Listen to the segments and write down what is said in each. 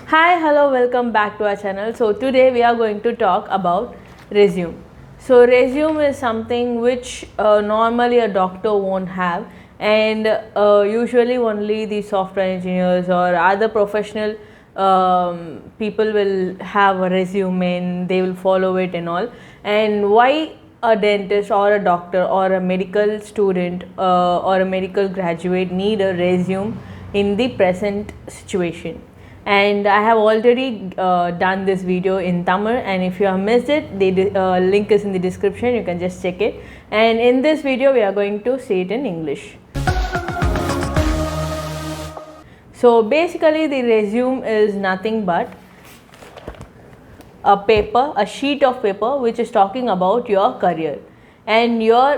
Hi, hello, welcome back to our channel. So today we are going to talk about resume. So resume is something which normally a doctor won't have, and usually only the software engineers or other professional people will have a resume and they will follow it and all. And why a dentist or a doctor or a medical student or a medical graduate need a resume in the present situation? And I have already done this video in Tamil, and if you have missed it, the link is in the description, you can just check it. And in this video we are going to see it in English. So basically the resume is nothing but a sheet of paper which is talking about your career, and your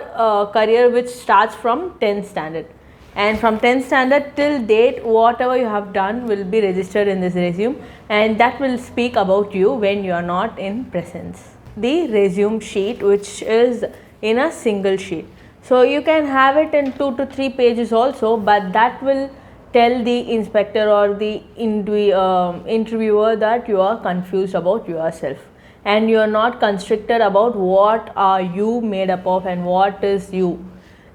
career which starts from 10th standard. And from 10th standard till date, whatever you have done will be registered in this resume, and that will speak about you when you are not in presence. The resume sheet, which is in a single sheet. So you can have it in 2 to 3 pages also, but that will tell the inspector or the interviewer that you are confused about yourself and you are not constricted about what are you made up of and what is you.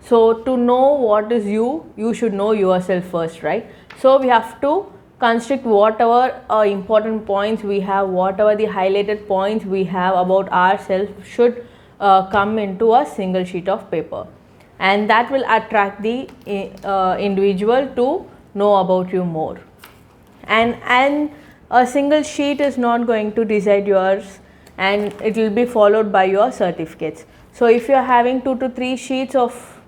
So to know what is you should know yourself first, right? So we have to constrict whatever important points we have, whatever the highlighted points we have about ourselves should come into a single sheet of paper, and that will attract the individual to know about you more. And a single sheet is not going to decide yours, and it will be followed by your certificates. So if you are having 2 to 3 sheets of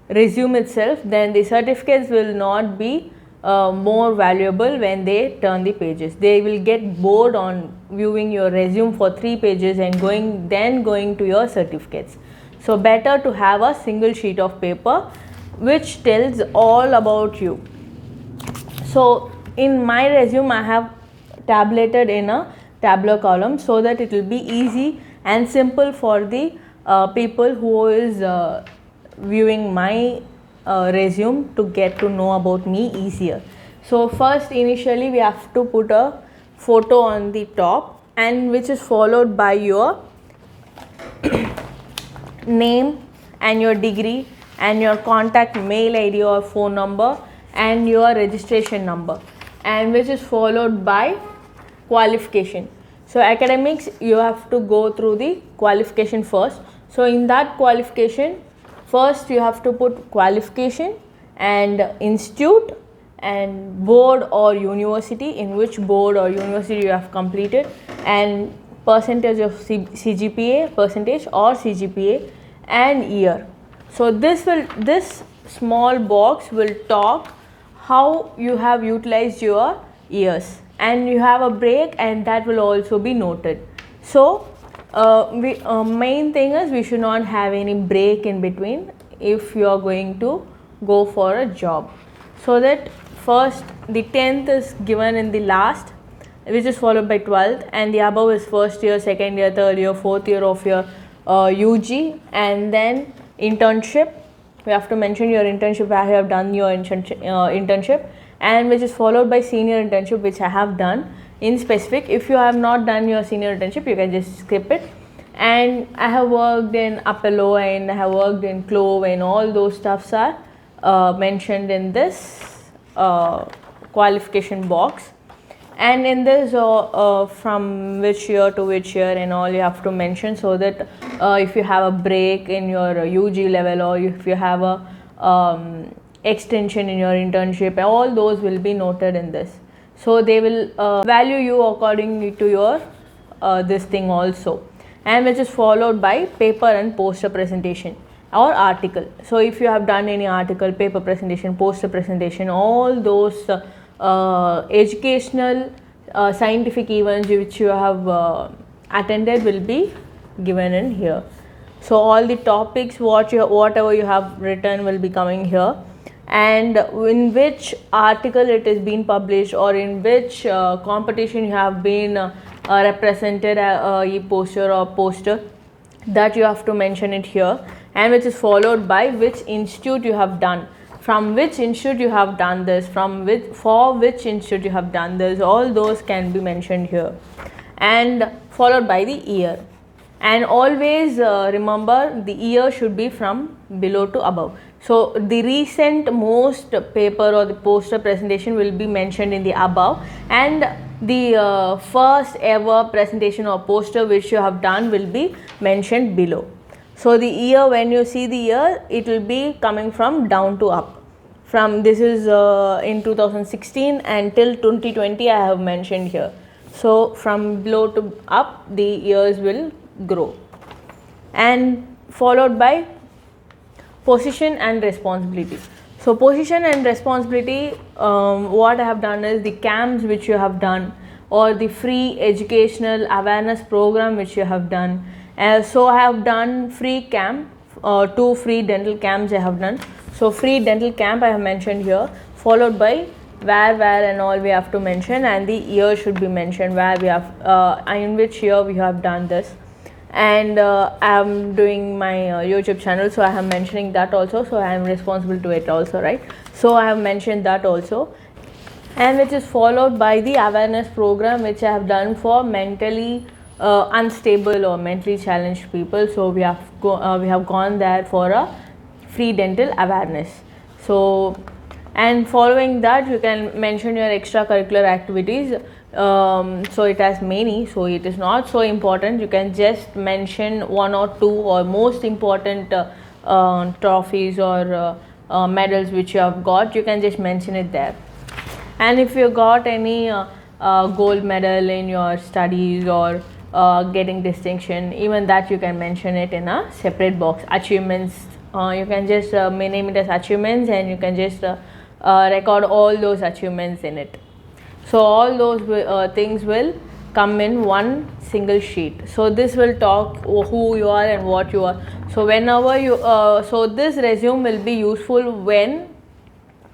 resume itself, then the certificates will not be more valuable when they turn the pages. They will get bored on viewing your resume for 3 pages and going to your certificates. So better to have a single sheet of paper which tells all about you. So in my resume I have tabulated in a tabular column so that it will be easy and simple for the people who is viewing my resume to get to know about me easier. So first, initially we have to put a photo on the top, and which is followed by your name and your degree and your contact mail ID or phone number and your registration number, and which is followed by qualification. So academics, you have to go through the qualification first. So in that qualification, first you have to put qualification and institute and board or university, in which board or university you have completed, and percentage of CGPA, percentage or CGPA, and year. So this small box will talk how you have utilized your years, and you have a break, and that will also be noted. So main thing is we should not have any break in between if you are going to go for a job. So that first the 10th is given in the last, which is followed by 12th, and the above is first year, second year, third year, fourth year of your UG, and then internship. We have to mention your internship, where you have done your internship, and which is followed by senior internship, which I have done in specific. If you have not done your senior internship, you can just skip it. And I have worked in Apollo, and I have worked in Clove, and all those stuffs are mentioned in this qualification box. And in this from which year to which year and all you have to mention, so that if you have a break in your UG level, or if you have a extension in your internship, all those will be noted in this. So they will value you according to your this thing also, and which is followed by paper and poster presentation or article. So if you have done any article, paper presentation, poster presentation, all those educational scientific events which you have attended will be given in here. So all the topics whatever you have written will be coming here, and in which article it is being published, or in which competition you have been represented e-poster or poster, that you have to mention it here, and which is followed by which institute you have done. from which institute you have done this, for which institute you have done this, all those can be mentioned here, and followed by the year. And always remember, the year should be from below to above. So the recent most paper or the poster presentation will be mentioned in the above, and the first ever presentation or poster which you have done will be mentioned below. So the year, when you see the year, it will be coming from down to up. From this is in 2016 until 2020 I have mentioned here. So from below to up, the years will grow. And followed by position and responsibility. So position and responsibility, what I have done is the camps which you have done, or the free educational awareness program which you have done. So I have done free camp, 2 free dental camps I have done. So free dental camp I have mentioned here, followed by where and all we have to mention, and the year should be mentioned, where we have in which year we have done this. And I am doing my YouTube channel, so I am mentioning that also, so I am responsible to it also, right? So I have mentioned that also, and which is followed by the awareness program which I have done for mentally unstable or mentally challenged people. So we have gone there for a free dental awareness. So, and following that, you can mention your extracurricular activities. So it has many, so it is not so important. You can just mention 1 or 2 or most important trophies or medals which you have got. You can just mention it there. And if you got any gold medal in your studies or getting distinction, even that you can mention it in a separate box. Achievements, you can just name it as achievements, and you can just record all those achievements in it. So all those things will come in one single sheet. So this will talk who you are and what you are. So whenever you so this resume will be useful when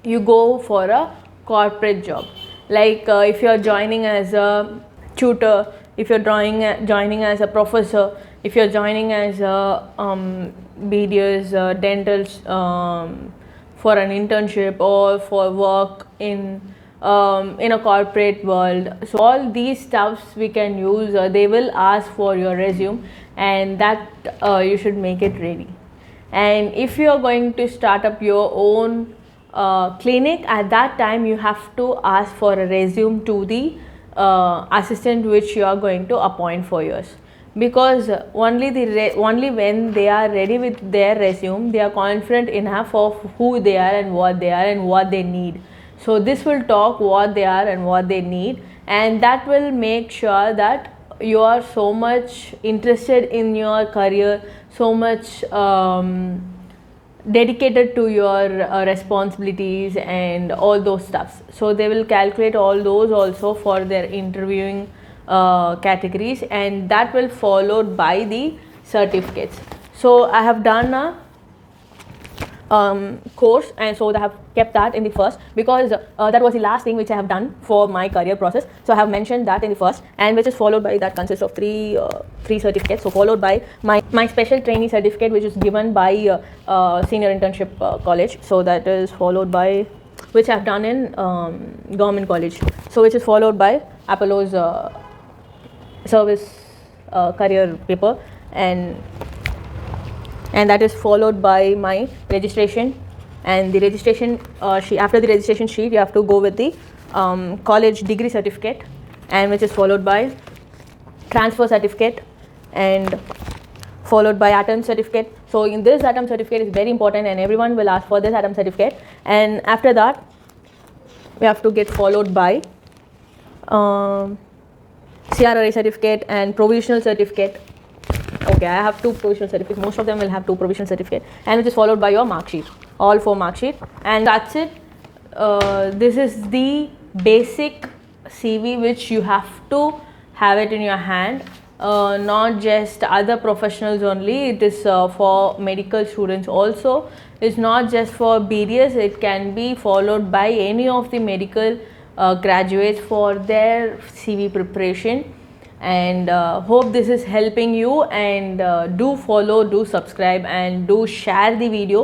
you go for a corporate job, like if you are joining as a tutor, if you are joining as a professor, if you are joining as a BDS dental for an internship, or for work in a corporate world. So all these stuffs we can use. They will ask for your resume, and that you should make it ready. And if you are going to start up your own clinic, at that time you have to ask for a resume to the assistant which you are going to appoint for yours, because only when they are ready with their resume, they are confident enough of who they are and what they need. So this will talk what they are and what they need, and that will make sure that you are so much interested in your career, so much dedicated to your responsibilities and all those stuffs. So they will calculate all those also for their interviewing categories, and that will followed by the certificates. So I have done a course, and so I have kept that in the first, because that was the last thing which I have done for my career process. So I have mentioned that in the first, and which is followed by, that consists of three certificates. So followed by my special trainee certificate, which is given by senior internship college. So that is followed by, which I have done in government college. So which is followed by Apollo's service career paper, and that is followed by my registration. And the registration sheet, after the registration sheet, you have to go with the college degree certificate, and which is followed by transfer certificate, and followed by ATEM certificate. So in this ATEM certificate is very important, and everyone will ask for this ATEM certificate. And after that, we have to get followed by CRRA certificate and provisional certificate. Okay, I have 2 provisional certificates. Most of them will have 2 provisional certificates, and which is followed by your mark sheet, all 4 mark sheet, and that's it. This is the basic CV which you have to have it in your hand. Not just other professionals only, it is for medical students also. It's not just for BDS, it can be followed by any of the medical graduates for their CV preparation. And hope this is helping you, and do follow, do subscribe, and do share the video.